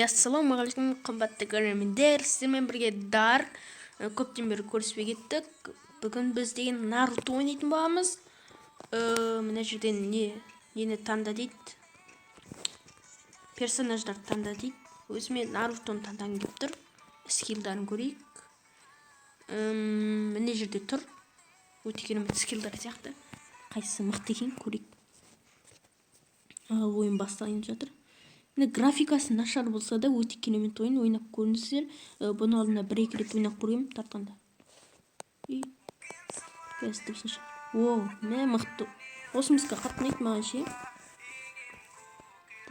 Ассалаумағалейкум қымбатты көрермендер, сіздермен бірге дар көптен бері көріспей кеттік. Бүгін біз деген Наруто ойнайтын боламыз. Мына жерден нені таңда дейді, персонаждар таңда дейді. Өзіме Нарутоны таңдағым келіп тұр. Скиллдарын көрейік. Мына жерде тұр. Өте керемет скиллдар сияқты. Қайсысы мықты екен көрейік. Ал ойын басталайын жатыр. Міне графикасы нашар болса да өте керемет ойын, ойнап көріңіздер. Бұны алдында бір-екі рет ойнап көргенмін тартқанда. О, міне мықты. Осымызға қатты ұнайды маған ше.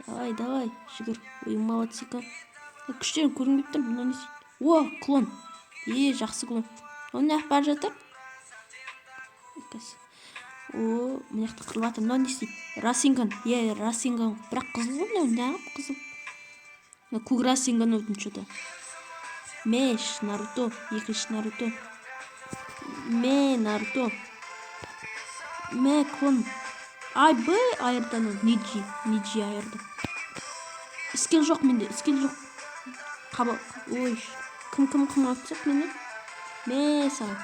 Давай, жүгір. Ойын молодцика. Күштерін көрінбей тұр, мына не істейді? О, клон. Жақсы клон. Оны не бара жатыр? О, мына жақта қырылып жатыр. Мына не істейді? Расинган. Расинган. Бірақ қызыл ғой, неғып қызыл? Көк Расинган ойдың что-то. Меш, Наруто. Екінші Наруто. Наруто. Клон. Б айырды ана. Ниджи айырды. Скилл жоқ менде, скилл жоқ. Ой, кім атсақ менде? Саған.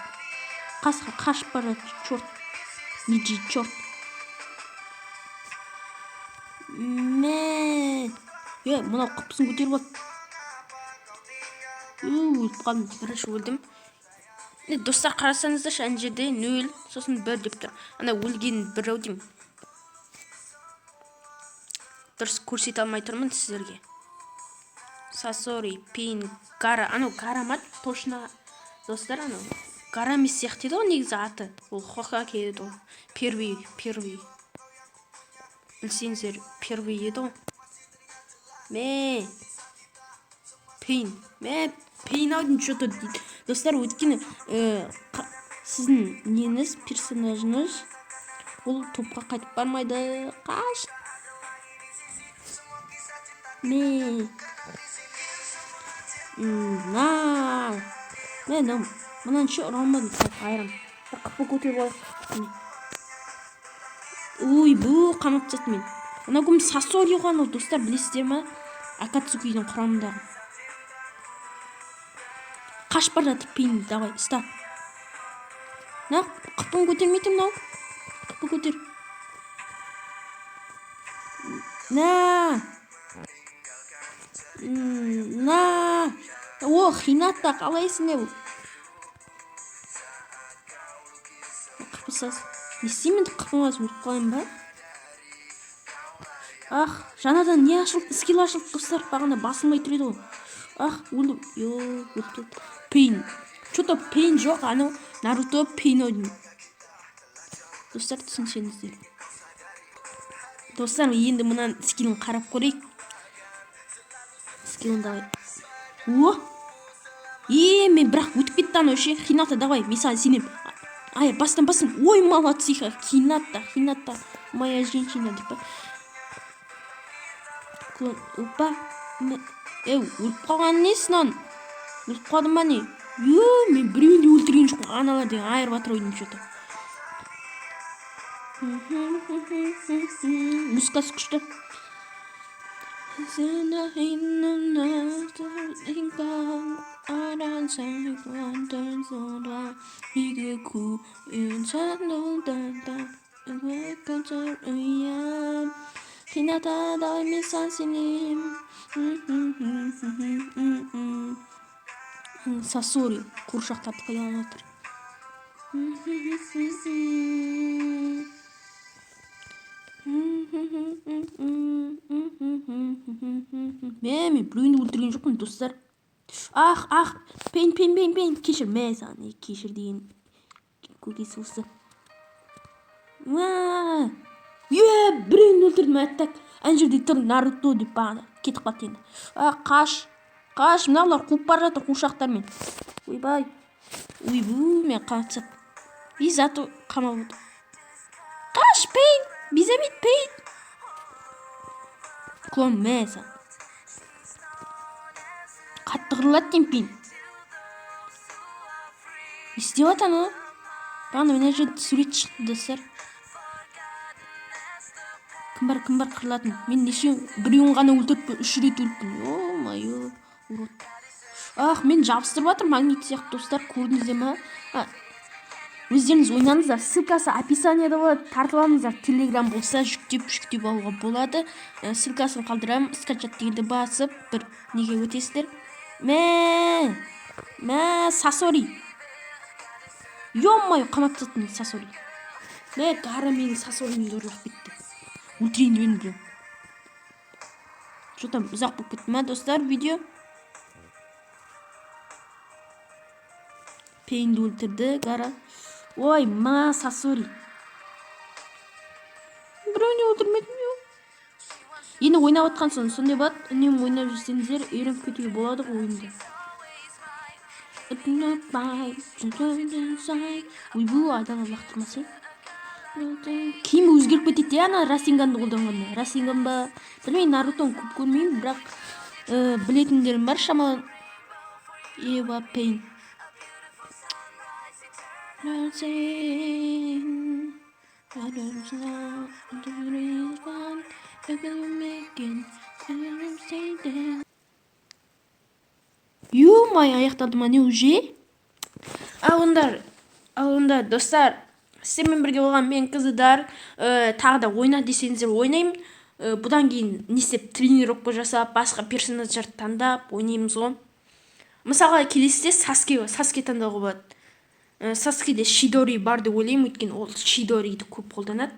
Қашып бара, чорт. Ниджи, чорт. Мынау қыпысын көтеріп алды. Өліп қалдым, бірінші өлдім. Достар, қарасаңыздаршы, ана жерде 0, сосын 1 деп тұр. Ана өлген 1 ау деймін. Дұрыс көрсете алмай тұрмын сіздерге. Сасори, Пейн, Гара. Анау Гара ма? Точно. Достар, анау Гара емес сияқты еді ғой негізі аты. Ол Хокаге еді ғой. Первый. Білсеңіздер, первый еді ғой. Пейн аудың что-то дейді. Достар, өткені сіздің неңіз, персонажыңыз ол топқа қайтып бармайды. Қаш. Мұнан ше ұрамадым. Айрам. Қыпы көтеріп алып. Бұл қамап тәсті мен. Ана көм Сасори оған ол, достар, білесіздер ма? Акацукидің құрамындағы. Қаш бар жатыр Пейн, давай, ұста. Қыпын көтермейтім, мынау. Қыпы көтер. О, Хината, қалайсың не бұл? Қыпысыз. Не істеймін қыпымаз өліп қалайын ба? Жаңадан не ашылып, скилл ашылып, достар, бағана басылмай тұр еді ғой. Өліп. Пейн. Что-то Пейн жоқ, анау Наруто Пейн ойдың. Достар, түсінсеңіздер. Достар, енді мұнан скиллін қарап көрейік. Скиллін давай. Мен бірақ өтіп кетті анау ше. Хината, давай, мен саған сенем. Бастан. Ой, молодциха. Хината. Моя женщина, деп па. Клон, опа. Өліп қалған несін он? Өліп қалдым ба не? Мен біреуінде өлтірген жоқпын. Аналар деген айырып атыр ойдың что-то. Музыкасы күшті. Хината, давай мен сан сенем. Сасори қуыршақтарды қойған отыр. Мен біреуінде өлтірген жоқпын, достар. Пейн. Кешір, мен саған кешір деген көкесі осы. Біреуінде өлтірдім, әттәк. Ән жерде тұр Наруто деп бағана. Кетіп қалды енді. Қаш. Мыналар қуып бара жатыр қуыршақтармен. Ойбай. Мен қатсып. Зато қамап отыр. Қаш, Пейн. Безамет, Пейн. Клон, мәзі. Қатты қырылады дейм Пейн. Істеп атан о? Бағана мына жерде сурет шықты, достар. Кім бар қырылатын? Мен біреуін ғана өлтіріппін, 3 рет өліппін. Ё-моё, урод. Ах, мен жабыстырып жатырмын магнит сияқты достар, көрдіңіздер ма? Өздеріңіз ойнаңыздар, ссылкасы описаниеда болады, тартып алыңыздар. Телеграм болса жүктеп алуға болады. Ссылкасын қалдырамын, скачать дегенді басып бір неге өтесіздер. Мә, Сасори. Ё-моё, қамап тастады Сасори. Гара менің Сасоримен зорлап кетті. Өлтірейін мен білем. Что там ұзақ болып кетті ма достар видео? Пейнді өлтірді Гара. Ой, Сасори. Біреуіне өлтірмедім ё. Енді ойнап отқан соң сондай болады. Үнемі ойнап жүрсеңіздер үйреніп кетуге болады ғой ойынды. Ойбу, айдан лақтырмасай. Киім өзгеріп кетеді ана Расинганды қолданғанда. Расинган ба? Білмеймін, Нарутоны көп көрмеймін, бірақ білетіндерім бар шамалы. Ева Пейн. Ё-моё, аяқталды ма не уже? Ал онда достар, сіздермен бірге болған мен Қызыдар. Тағы да ойна десеңіздер ойнаймын. Бұдан кейін не істеп тренировка жасап, басқа персонаждарды таңдап ойнаймыз ғой. Мысалға келесіде Саске таңдауға болады. Саскеде Шидори бар деп ойлаймын, өйткені ол Шидориді көп қолданады.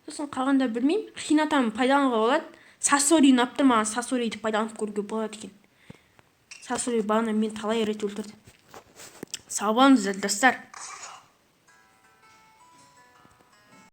Сосын қалғанда білмеймін. Хинатаны пайдалануға болады. Сасори ұнап тұр, маған Сасориді пайдаланып көруге болады екен. Сасори бағана мен талай рет өлтірді. Сау болыңыздар достар.